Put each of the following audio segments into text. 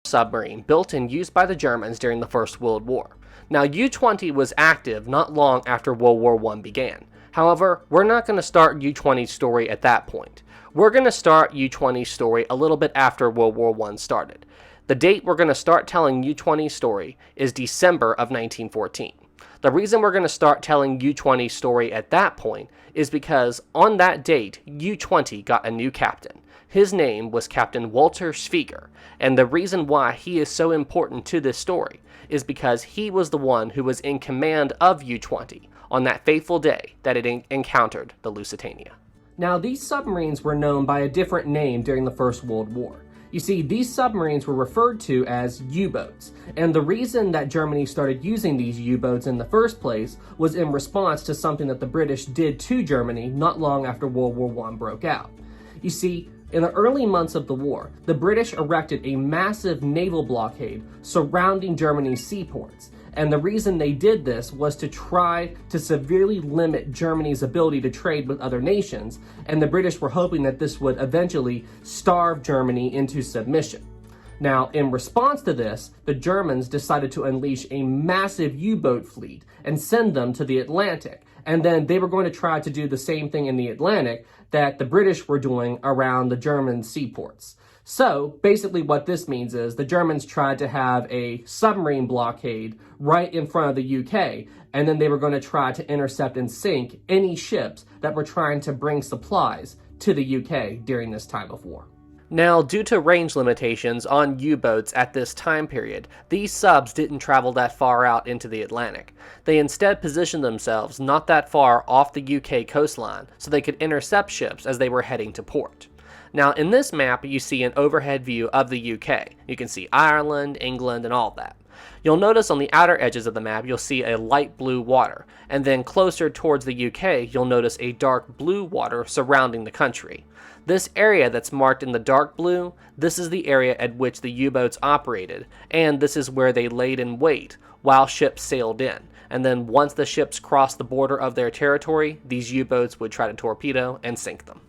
submarine built and used by the Germans during the First World War. Now, U-20 was active not long after World War I began. However, we're not going to start U-20's story at that point. We're going to start U-20's story a little bit after World War I started. The date we're going to start telling U-20's story is December of 1914. The reason we're going to start telling U-20's story at that point is because on that date, U-20 got a new captain. His name was Captain Walter Schwieger, and the reason why he is so important to this story is because he was the one who was in command of U-20 on that fateful day that it encountered the Lusitania. Now, these submarines were known by a different name during the First World War. You see, these submarines were referred to as U-boats, and the reason that Germany started using these U-boats in the first place was in response to something that the British did to Germany not long after World War I broke out. You see, in the early months of the war, the British erected a massive naval blockade surrounding Germany's seaports. And the reason they did this was to try to severely limit Germany's ability to trade with other nations, and the British were hoping that this would eventually starve Germany into submission. Now, in response to this, the Germans decided to unleash a massive U-boat fleet and send them to the Atlantic. And then they were going to try to do the same thing in the Atlantic that the British were doing around the German seaports. So basically what this means is the Germans tried to have a submarine blockade right in front of the UK, and then they were going to try to intercept and sink any ships that were trying to bring supplies to the UK during this time of war. Now, due to range limitations on U-boats at this time period, these subs didn't travel that far out into the Atlantic. They instead positioned themselves not that far off the UK coastline so they could intercept ships as they were heading to port. Now, in this map, you see an overhead view of the UK. You can see Ireland, England, and all that. You'll notice on the outer edges of the map, you'll see a light blue water, and then closer towards the UK, you'll notice a dark blue water surrounding the country. This area that's marked in the dark blue, this is the area at which the U-boats operated, and this is where they laid in wait while ships sailed in. And then once the ships crossed the border of their territory, these U-boats would try to torpedo and sink them.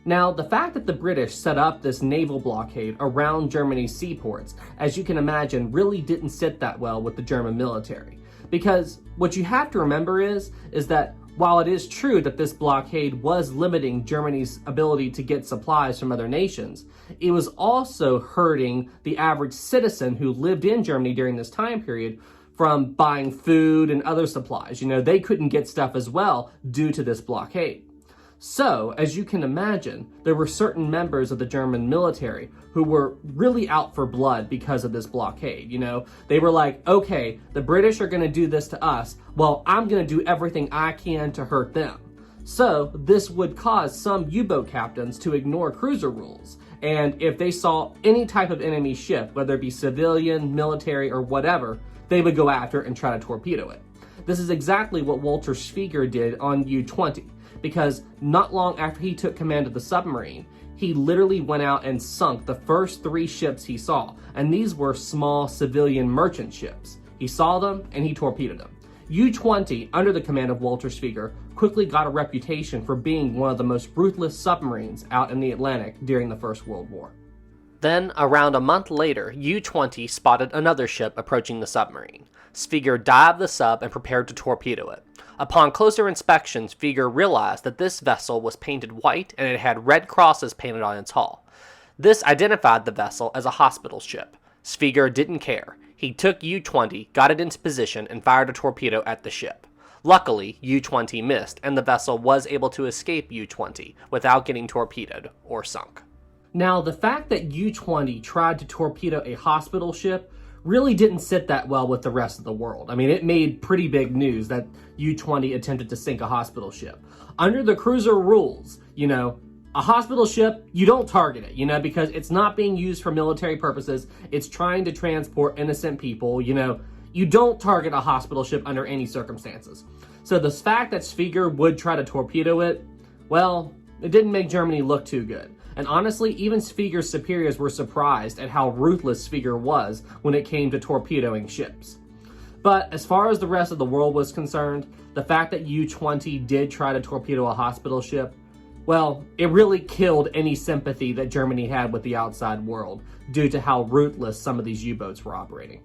Now, the fact that the British set up this naval blockade around Germany's seaports, as you can imagine, really didn't sit that well with the German military. Because what you have to remember is that while it is true that this blockade was limiting Germany's ability to get supplies from other nations, it was also hurting the average citizen who lived in Germany during this time period from buying food and other supplies. You know, they couldn't get stuff as well due to this blockade. So, as you can imagine, there were certain members of the German military who were really out for blood because of this blockade. You know, they were like, okay, the British are going to do this to us. Well, I'm going to do everything I can to hurt them. So, this would cause some U-boat captains to ignore cruiser rules. And if they saw any type of enemy ship, whether it be civilian, military, or whatever, they would go after it and try to torpedo it. This is exactly what Walter Schwieger did on U-20. Because not long after he took command of the submarine, he literally went out and sunk the first 3 ships he saw, and these were small civilian merchant ships. He saw them and he torpedoed them. U-20, under the command of Walter Schwieger, quickly got a reputation for being one of the most ruthless submarines out in the Atlantic during the First World War. Then, around a month later, U-20 spotted another ship approaching the submarine. Schwieger dived the sub and prepared to torpedo it. Upon closer inspection, Schwieger realized that this vessel was painted white and it had red crosses painted on its hull. This identified the vessel as a hospital ship. Schwieger didn't care. He took U-20, got it into position, and fired a torpedo at the ship. Luckily, U-20 missed, and the vessel was able to escape U-20 without getting torpedoed or sunk. Now, the fact that U-20 tried to torpedo a hospital ship really didn't sit that well with the rest of the world. I mean, it made pretty big news that U-20 attempted to sink a hospital ship. Under the cruiser rules, you know, a hospital ship, you don't target it, you know, because it's not being used for military purposes. It's trying to transport innocent people, you know. You don't target a hospital ship under any circumstances. So the fact that Schwieger would try to torpedo it, well, it didn't make Germany look too good. And honestly, even Schwieger's superiors were surprised at how ruthless Schwieger was when it came to torpedoing ships. But as far as the rest of the world was concerned, the fact that U-20 did try to torpedo a hospital ship, Well, it really killed any sympathy that Germany had with the outside world due to how ruthless some of these U-boats were operating.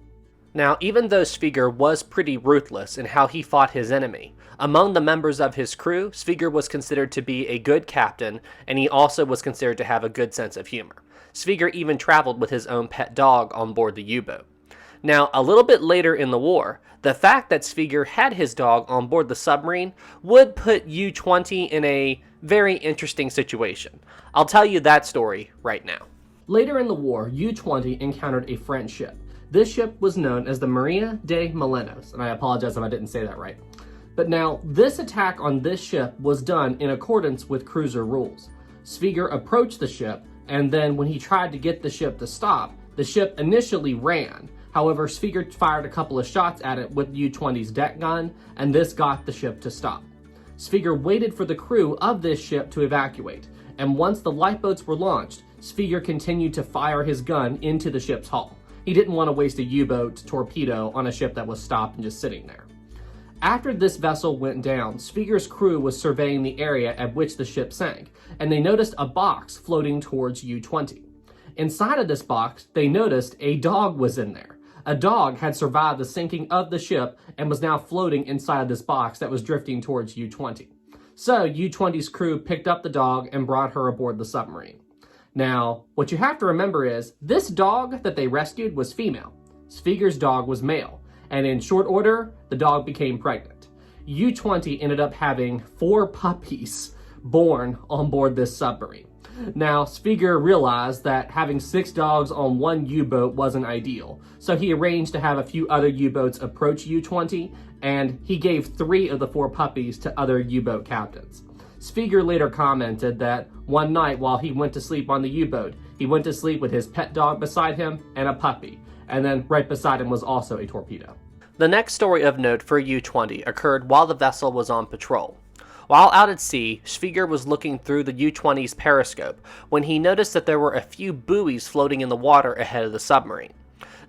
Now, even though Svigr was pretty ruthless in how he fought his enemy, among the members of his crew, Svigr was considered to be a good captain, and he also was considered to have a good sense of humor. Svigr even traveled with his own pet dog on board the U-boat. Now, a little bit later in the war, the fact that Svigr had his dog on board the submarine would put U-20 in a very interesting situation. I'll tell you that story right now. Later in the war, U-20 encountered a French ship. This ship was known as the Maria de Molinos, and I apologize if I didn't say that right. But now, this attack on this ship was done in accordance with cruiser rules. Svigr approached the ship, and then when he tried to get the ship to stop, the ship initially ran. However, Svigr fired a couple of shots at it with U-20's deck gun, and this got the ship to stop. Svigr waited for the crew of this ship to evacuate, and once the lifeboats were launched, Svigr continued to fire his gun into the ship's hull. He didn't want to waste a U-boat torpedo on a ship that was stopped and just sitting there. After this vessel went down, Svigr's crew was surveying the area at which the ship sank, and they noticed a box floating towards U-20. Inside of this box, they noticed a dog was in there. A dog had survived the sinking of the ship and was now floating inside of this box that was drifting towards U-20. So U-20's crew picked up the dog and brought her aboard the submarine. Now, what you have to remember is, this dog that they rescued was female. Svigr's dog was male, and in short order, the dog became pregnant. U-20 ended up having 4 puppies born on board this submarine. Now, Svigr realized that having 6 dogs on one U-boat wasn't ideal, so he arranged to have a few other U-boats approach U-20, and he gave 3 of the 4 puppies to other U-boat captains. Svigr later commented that one night while he went to sleep on the U-boat, he went to sleep with his pet dog beside him and a puppy, and then right beside him was also a torpedo. The next story of note for U-20 occurred while the vessel was on patrol. While out at sea, Svigr was looking through the U-20's periscope when he noticed that there were a few buoys floating in the water ahead of the submarine.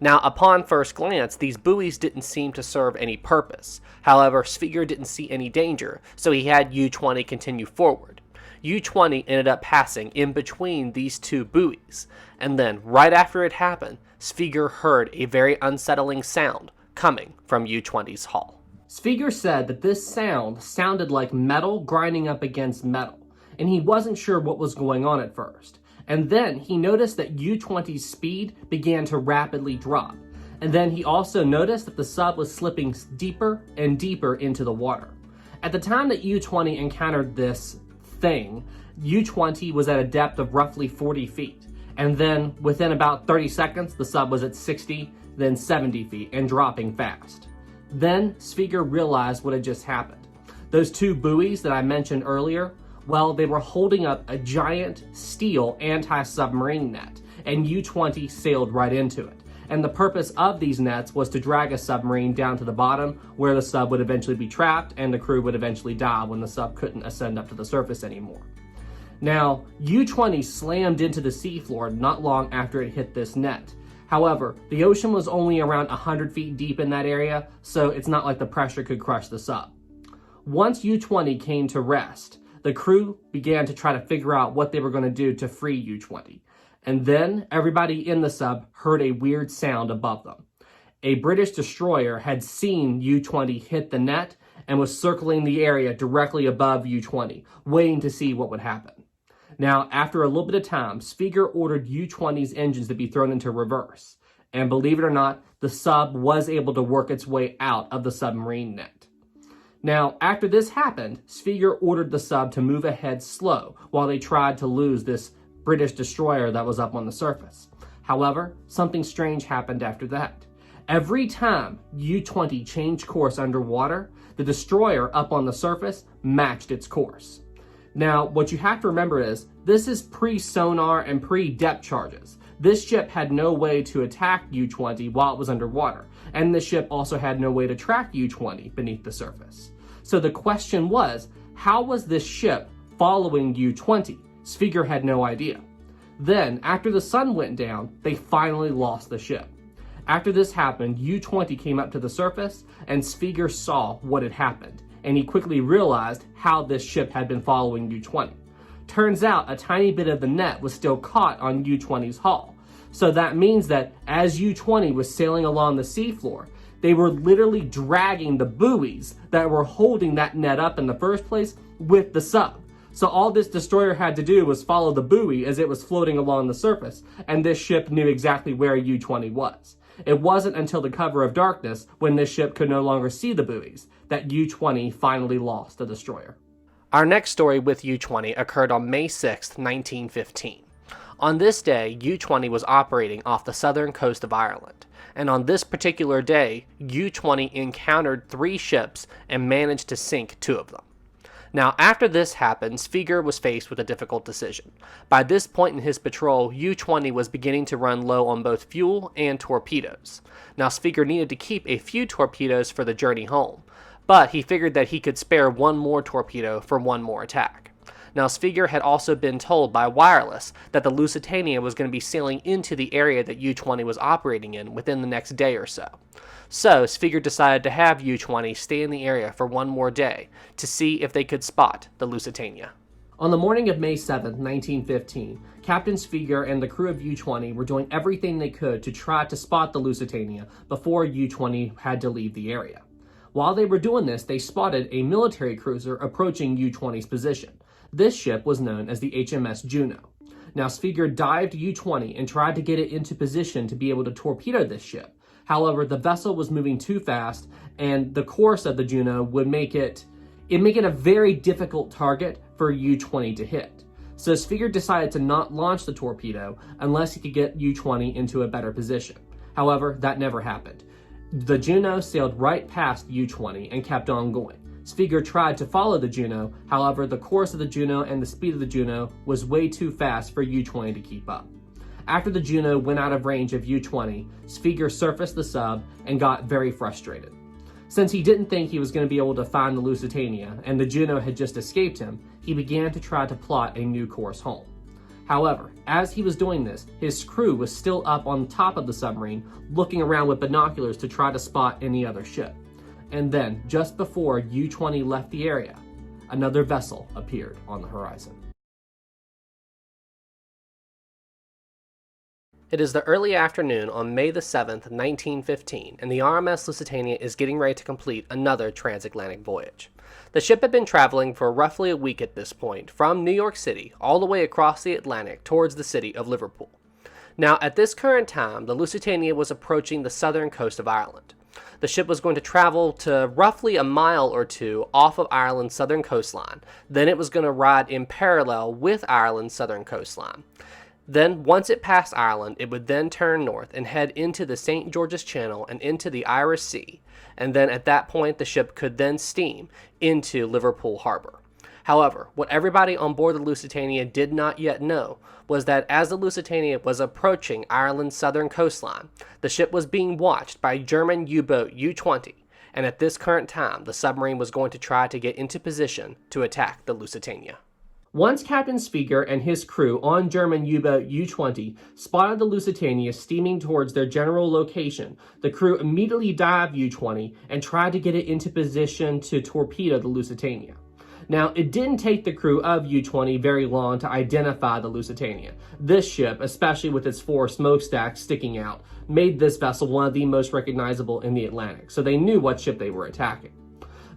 Now, upon first glance, these buoys didn't seem to serve any purpose. However, Svigr didn't see any danger, so he had U-20 continue forward. U-20 ended up passing in between these 2 buoys, and then, right after it happened, Svigr heard a very unsettling sound coming from U-20's hull. Svigr said that this sound sounded like metal grinding up against metal, and he wasn't sure what was going on at first. And then he noticed that U-20's speed began to rapidly drop. And then he also noticed that the sub was slipping deeper and deeper into the water. At the time that U-20 encountered this thing, U-20 was at a depth of roughly 40 feet. And then within about 30 seconds, the sub was at 60, then 70 feet and dropping fast. Then Svigr realized what had just happened. Those 2 buoys that I mentioned earlier, well, they were holding up a giant steel anti-submarine net, and U-20 sailed right into it. And the purpose of these nets was to drag a submarine down to the bottom, where the sub would eventually be trapped and the crew would eventually die when the sub couldn't ascend up to the surface anymore. Now, U-20 slammed into the seafloor not long after it hit this net. However, the ocean was only around 100 feet deep in that area, so it's not like the pressure could crush the sub. Once U-20 came to rest, the crew began to try to figure out what they were going to do to free U-20. And then everybody in the sub heard a weird sound above them. A British destroyer had seen U-20 hit the net and was circling the area directly above U-20, waiting to see what would happen. Now, after a little bit of time, Svigr ordered U-20's engines to be thrown into reverse. And believe it or not, the sub was able to work its way out of the submarine net. Now, after this happened, Svigr ordered the sub to move ahead slow while they tried to lose this British destroyer that was up on the surface. However, something strange happened after that. Every time U-20 changed course underwater, the destroyer up on the surface matched its course. Now, what you have to remember is, this is pre-sonar and pre-depth charges. This ship had no way to attack U-20 while it was underwater, and the ship also had no way to track U-20 beneath the surface. So the question was, how was this ship following U-20? Svigr had no idea. Then, after the sun went down, they finally lost the ship. After this happened, U-20 came up to the surface, and Svigr saw what had happened, and he quickly realized how this ship had been following U-20. Turns out a tiny bit of the net was still caught on U-20's hull. So that means that as U-20 was sailing along the seafloor, they were literally dragging the buoys that were holding that net up in the first place with the sub. So all this destroyer had to do was follow the buoy as it was floating along the surface, and this ship knew exactly where U-20 was. It wasn't until the cover of darkness, when this ship could no longer see the buoys, that U-20 finally lost the destroyer. Our next story with U-20 occurred on May 6, 1915. On this day, U-20 was operating off the southern coast of Ireland, and on this particular day, U-20 encountered 3 ships and managed to sink 2 of them. Now, after this happened, Sviger was faced with a difficult decision. By this point in his patrol, U-20 was beginning to run low on both fuel and torpedoes. Now, Sviger needed to keep a few torpedoes for the journey home, but he figured that he could spare 1 more torpedo for 1 more attack. Now, Sviger had also been told by wireless that the Lusitania was going to be sailing into the area that U-20 was operating in within the next day or so. So, Sviger decided to have U-20 stay in the area for 1 more day to see if they could spot the Lusitania. On the morning of May 7, 1915, Captain Sviger and the crew of U-20 were doing everything they could to try to spot the Lusitania before U-20 had to leave the area. While they were doing this, they spotted a military cruiser approaching U-20's position. This ship was known as the HMS Juno. Now, Sviger dived U-20 and tried to get it into position to be able to torpedo this ship. However, the vessel was moving too fast, and the course of the Juno would make it a very difficult target for U-20 to hit. So Sviger decided to not launch the torpedo unless he could get U-20 into a better position. However, that never happened. The Juno sailed right past U-20 and kept on going. Sviger tried to follow the Juno, however, the course of the Juno and the speed of the Juno was way too fast for U-20 to keep up. After the Juno went out of range of U-20, Sviger surfaced the sub and got very frustrated. Since he didn't think he was going to be able to find the Lusitania, and the Juno had just escaped him, he began to try to plot a new course home. However, as he was doing this, his crew was still up on top of the submarine, looking around with binoculars to try to spot any other ship. And then, just before U-20 left the area, another vessel appeared on the horizon. It is the early afternoon on May the 7th, 1915, and the RMS Lusitania is getting ready to complete another transatlantic voyage. The ship had been traveling for roughly a week at this point, from New York City all the way across the Atlantic towards the city of Liverpool. Now, at this current time, the Lusitania was approaching the southern coast of Ireland. The ship was going to travel to roughly a mile or 2 off of Ireland's southern coastline. Then it was going to ride in parallel with Ireland's southern coastline. Then, once it passed Ireland, it would then turn north and head into the St. George's Channel and into the Irish Sea. And then at that point, the ship could then steam into Liverpool Harbor. However, what everybody on board the Lusitania did not yet know was that as the Lusitania was approaching Ireland's southern coastline, the ship was being watched by German U-boat U-20, and at this current time, the submarine was going to try to get into position to attack the Lusitania. Once Captain Sviger and his crew on German U-boat U-20 spotted the Lusitania steaming towards their general location, the crew immediately dived U-20 and tried to get it into position to torpedo the Lusitania. Now, it didn't take the crew of U-20 very long to identify the Lusitania. This ship, especially with its 4 smokestacks sticking out, made this vessel one of the most recognizable in the Atlantic, so they knew what ship they were attacking.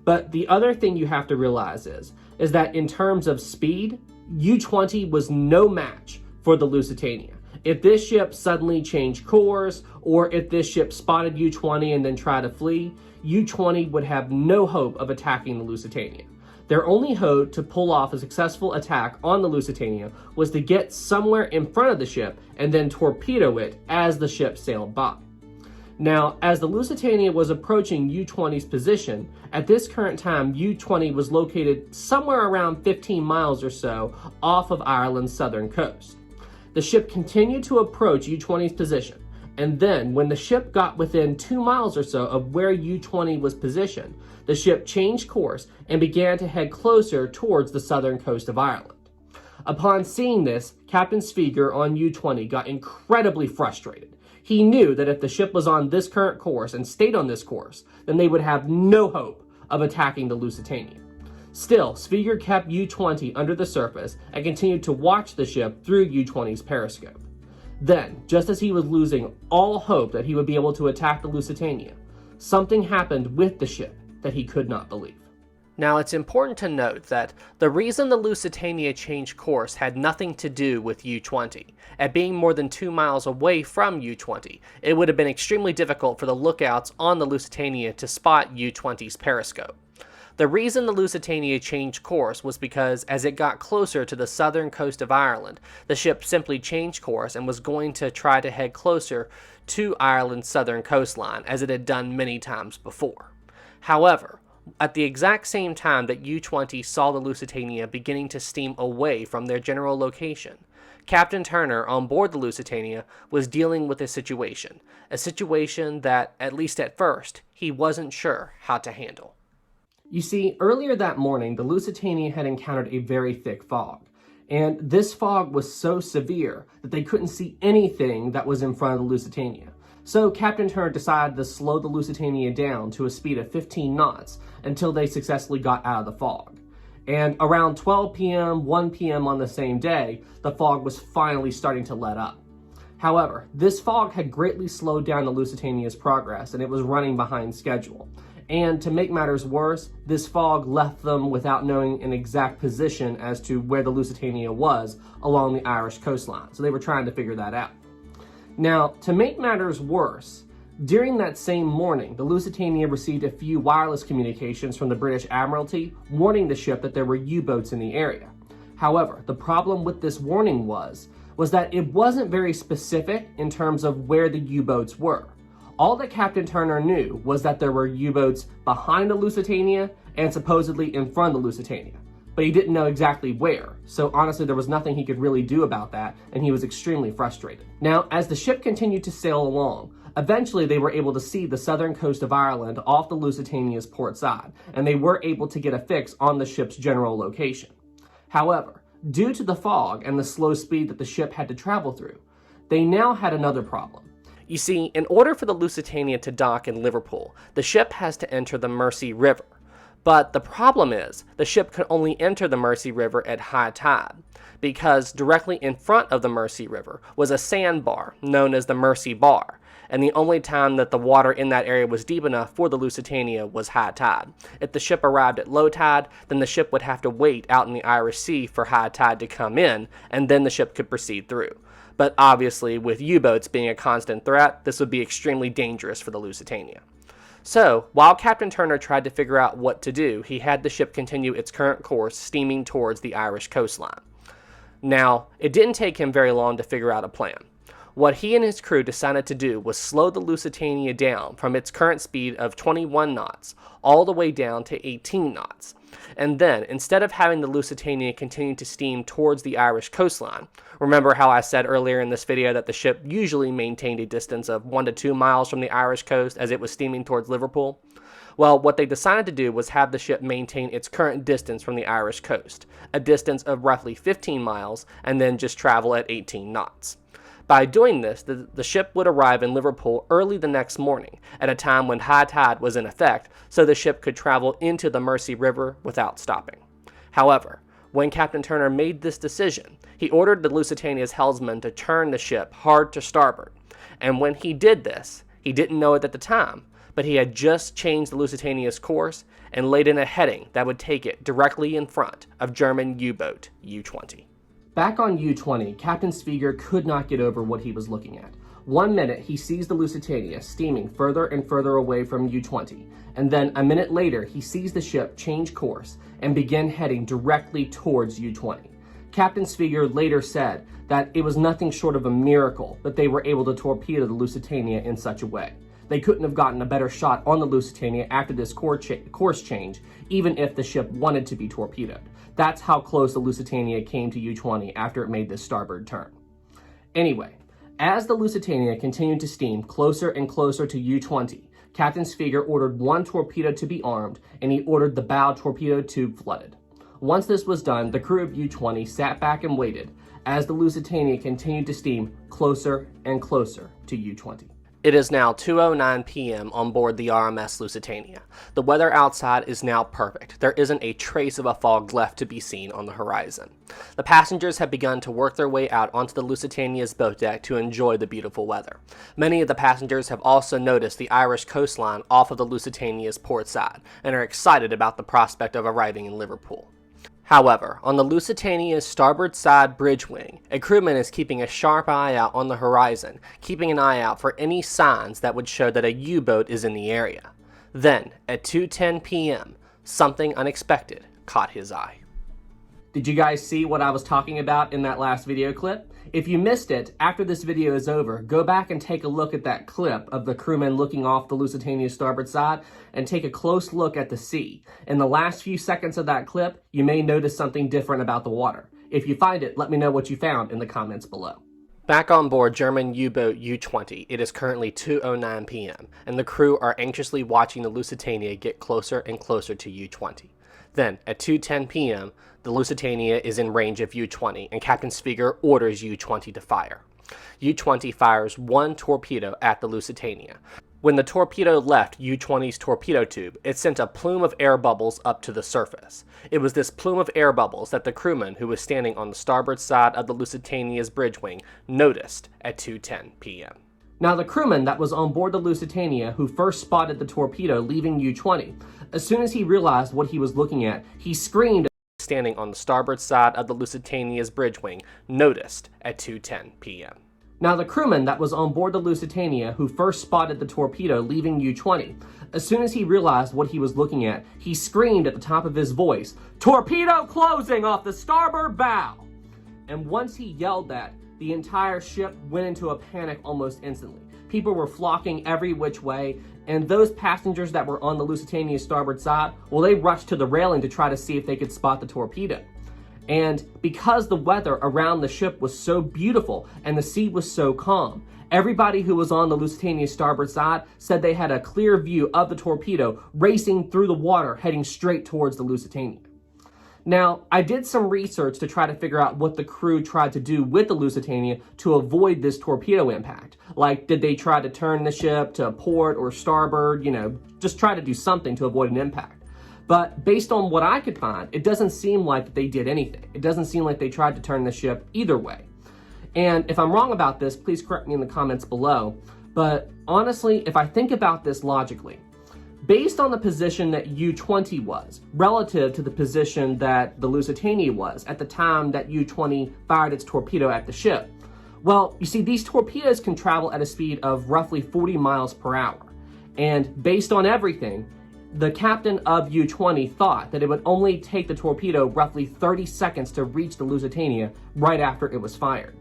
But the other thing you have to realize is that in terms of speed, U-20 was no match for the Lusitania. If this ship suddenly changed course, or if this ship spotted U-20 and then tried to flee, U-20 would have no hope of attacking the Lusitania. Their only hope to pull off a successful attack on the Lusitania was to get somewhere in front of the ship and then torpedo it as the ship sailed by. Now, as the Lusitania was approaching U-20's position, at this current time, U-20 was located somewhere around 15 miles or so off of Ireland's southern coast. The ship continued to approach U-20's position, and then when the ship got within 2 miles or so of where U-20 was positioned, the ship changed course and began to head closer towards the southern coast of Ireland. Upon seeing this, Captain Sviger on U-20 got incredibly frustrated. He knew that if the ship was on this current course and stayed on this course, then they would have no hope of attacking the Lusitania. Still, Svigert kept U-20 under the surface and continued to watch the ship through U-20's periscope. Then, just as he was losing all hope that he would be able to attack the Lusitania, something happened with the ship that he could not believe. Now, it's important to note that the reason the Lusitania changed course had nothing to do with U-20. At being more than 2 miles away from U-20, it would have been extremely difficult for the lookouts on the Lusitania to spot U-20's periscope. The reason the Lusitania changed course was because as it got closer to the southern coast of Ireland, the ship simply changed course and was going to try to head closer to Ireland's southern coastline, as it had done many times before. However, at the exact same time that U-20 saw the Lusitania beginning to steam away from their general location, Captain Turner on board the Lusitania was dealing with a situation that, at least at first, he wasn't sure how to handle. You see, earlier that morning, the Lusitania had encountered a very thick fog, and this fog was so severe that they couldn't see anything that was in front of the Lusitania. So Captain Turner decided to slow the Lusitania down to a speed of 15 knots until they successfully got out of the fog. And around 12 p.m., 1 p.m. on the same day, the fog was finally starting to let up. However, this fog had greatly slowed down the Lusitania's progress, and it was running behind schedule. And to make matters worse, this fog left them without knowing an exact position as to where the Lusitania was along the Irish coastline. So they were trying to figure that out. Now, to make matters worse, during that same morning, the Lusitania received a few wireless communications from the British Admiralty warning the ship that there were U-boats in the area. However, the problem with this warning was that it wasn't very specific in terms of where the U-boats were. All that Captain Turner knew was that there were U-boats behind the Lusitania and supposedly in front of the Lusitania, but he didn't know exactly where, so honestly there was nothing he could really do about that, and he was extremely frustrated. Now, as the ship continued to sail along, eventually they were able to see the southern coast of Ireland off the Lusitania's port side, and they were able to get a fix on the ship's general location. However, due to the fog and the slow speed that the ship had to travel through, they now had another problem. You see, in order for the Lusitania to dock in Liverpool, the ship has to enter the Mersey River. But the problem is, the ship could only enter the Mersey River at high tide, because directly in front of the Mersey River was a sandbar known as the Mersey Bar, and the only time that the water in that area was deep enough for the Lusitania was high tide. If the ship arrived at low tide, then the ship would have to wait out in the Irish Sea for high tide to come in, and then the ship could proceed through. But obviously, with U-boats being a constant threat, this would be extremely dangerous for the Lusitania. So, while Captain Turner tried to figure out what to do, he had the ship continue its current course, steaming towards the Irish coastline. Now, it didn't take him very long to figure out a plan. What he and his crew decided to do was slow the Lusitania down from its current speed of 21 knots all the way down to 18 knots. And then, instead of having the Lusitania continue to steam towards the Irish coastline, remember how I said earlier in this video that the ship usually maintained a distance of 1 to 2 miles from the Irish coast as it was steaming towards Liverpool? Well, what they decided to do was have the ship maintain its current distance from the Irish coast, a distance of roughly 15 miles, and then just travel at 18 knots. By doing this, the ship would arrive in Liverpool early the next morning, at a time when high tide was in effect, so the ship could travel into the Mersey River without stopping. However, when Captain Turner made this decision, he ordered the Lusitania's helmsman to turn the ship hard to starboard. And when he did this, he didn't know it at the time, but he had just changed the Lusitania's course and laid in a heading that would take it directly in front of German U-boat U-20. Back on U-20, Captain Svigert could not get over what he was looking at. One minute, he sees the Lusitania steaming further and further away from U-20, and then a minute later, he sees the ship change course and begin heading directly towards U-20. Captain Svigert later said that it was nothing short of a miracle that they were able to torpedo the Lusitania in such a way. They couldn't have gotten a better shot on the Lusitania after this course change, even if the ship wanted to be torpedoed. That's how close the Lusitania came to U-20 after it made this starboard turn. Anyway, as the Lusitania continued to steam closer and closer to U-20, Captain Svigert ordered one torpedo to be armed, and he ordered the bow torpedo tube flooded. Once this was done, the crew of U-20 sat back and waited as the Lusitania continued to steam closer and closer to U-20. It is now 2:09 p.m. on board the RMS Lusitania. The weather outside is now perfect. There isn't a trace of a fog left to be seen on the horizon. The passengers have begun to work their way out onto the Lusitania's boat deck to enjoy the beautiful weather. Many of the passengers have also noticed the Irish coastline off of the Lusitania's port side and are excited about the prospect of arriving in Liverpool. However, on the Lusitania's starboard side bridge wing, a crewman is keeping a sharp eye out on the horizon, keeping an eye out for any signs that would show that a U-boat is in the area. Then, at 2:10 p.m., something unexpected caught his eye. Did you guys see what I was talking about in that last video clip? If you missed it, after this video is over, go back and take a look at that clip of the crewman looking off the Lusitania's starboard side and take a close look at the sea. In the last few seconds of that clip, you may notice something different about the water. If you find it, let me know what you found in the comments below. Back on board German U-boat U-20, it is currently 2:09 p.m., and the crew are anxiously watching the Lusitania get closer and closer to U-20. Then, at 2:10 p.m., the Lusitania is in range of U-20, and Captain Svieger orders U-20 to fire. U-20 fires one torpedo at the Lusitania. When the torpedo left U-20's torpedo tube, it sent a plume of air bubbles up to the surface. It was this plume of air bubbles that the crewman, who was standing on the starboard side of the Lusitania's bridge wing, noticed at 2:10 p.m. Now, the crewman that was on board the Lusitania who first spotted the torpedo leaving U-20, as soon as he realized what he was looking at, he screamed. Standing on the starboard side of the Lusitania's bridge wing, noticed at 2:10 p.m. Now, the crewman that was on board the Lusitania who first spotted the torpedo leaving U-20, as soon as he realized what he was looking at, he screamed at the top of his voice, "Torpedo closing off the starboard bow!" And once he yelled that, the entire ship went into a panic almost instantly. People were flocking every which way, and those passengers that were on the Lusitania's starboard side, well, they rushed to the railing to try to see if they could spot the torpedo. And because the weather around the ship was so beautiful and the sea was so calm, everybody who was on the Lusitania's starboard side said they had a clear view of the torpedo racing through the water heading straight towards the Lusitania. Now, I did some research to try to figure out what the crew tried to do with the Lusitania to avoid this torpedo impact. Like, did they try to turn the ship to port or starboard, just try to do something to avoid an impact. But based on what I could find, it doesn't seem like they did anything. It doesn't seem like they tried to turn the ship either way. And if I'm wrong about this, please correct me in the comments below. But honestly, if I think about this logically, based on the position that U-20 was, relative to the position that the Lusitania was at the time that U-20 fired its torpedo at the ship, well, you see, these torpedoes can travel at a speed of roughly 40 miles per hour. And based on everything, the captain of U-20 thought that it would only take the torpedo roughly 30 seconds to reach the Lusitania right after it was fired.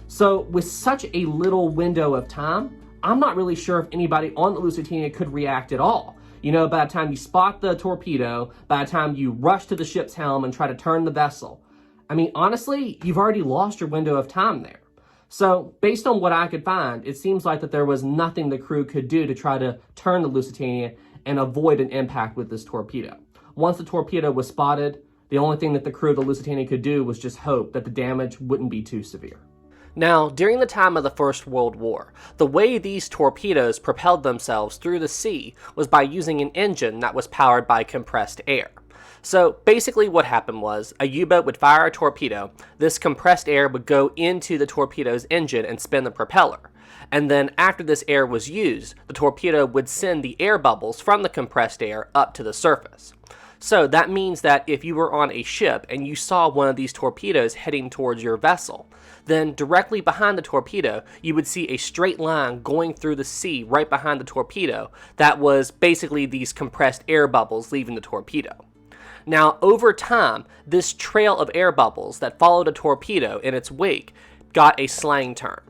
So with such a little window of time, I'm not really sure if anybody on the Lusitania could react at all. By the time you spot the torpedo, by the time you rush to the ship's helm and try to turn the vessel, I mean, honestly, you've already lost your window of time there. So based on what I could find, it seems like that there was nothing the crew could do to try to turn the Lusitania and avoid an impact with this torpedo. Once the torpedo was spotted, the only thing that the crew of the Lusitania could do was just hope that the damage wouldn't be too severe. Now, during the time of the First World War, the way these torpedoes propelled themselves through the sea was by using an engine that was powered by compressed air. So basically what happened was, a U-boat would fire a torpedo, this compressed air would go into the torpedo's engine and spin the propeller. And then after this air was used, the torpedo would send the air bubbles from the compressed air up to the surface. So that means that if you were on a ship and you saw one of these torpedoes heading towards your vessel, then directly behind the torpedo, you would see a straight line going through the sea right behind the torpedo that was basically these compressed air bubbles leaving the torpedo. Now, over time, this trail of air bubbles that followed a torpedo in its wake got a slang term.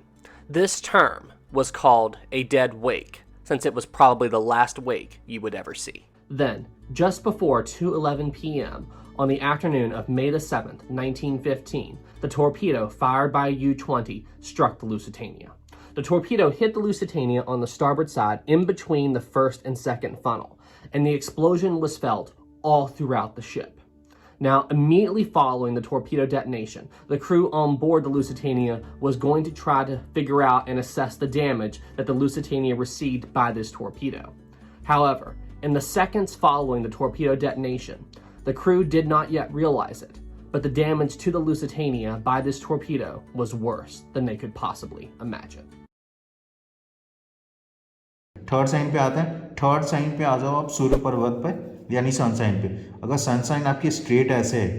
This term was called a dead wake, since it was probably the last wake you would ever see. Then, just before 2:11 p.m. on the afternoon of May the 7th, 1915, the torpedo fired by U-20 struck the Lusitania. The torpedo hit the Lusitania on the starboard side in between the first and second funnel, and the explosion was felt all throughout the ship. Now, immediately following the torpedo detonation, the crew on board the Lusitania was going to try to figure out and assess the damage that the Lusitania received by this torpedo. However, in the seconds following the torpedo detonation, the crew did not yet realize it, but the damage to the Lusitania by this torpedo was worse than they could possibly imagine. Third sign पे आते हैं। Third sign पे आ जाओ आप सूर्य पर्वत पे यानी sunshine पे। अगर सनसाइन आपकी स्ट्रेट ऐसे है,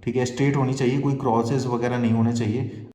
ठीक है, स्ट्रेट होनी चाहिए, कोई क्रॉसेस वगैरह नहीं होने चाहिए।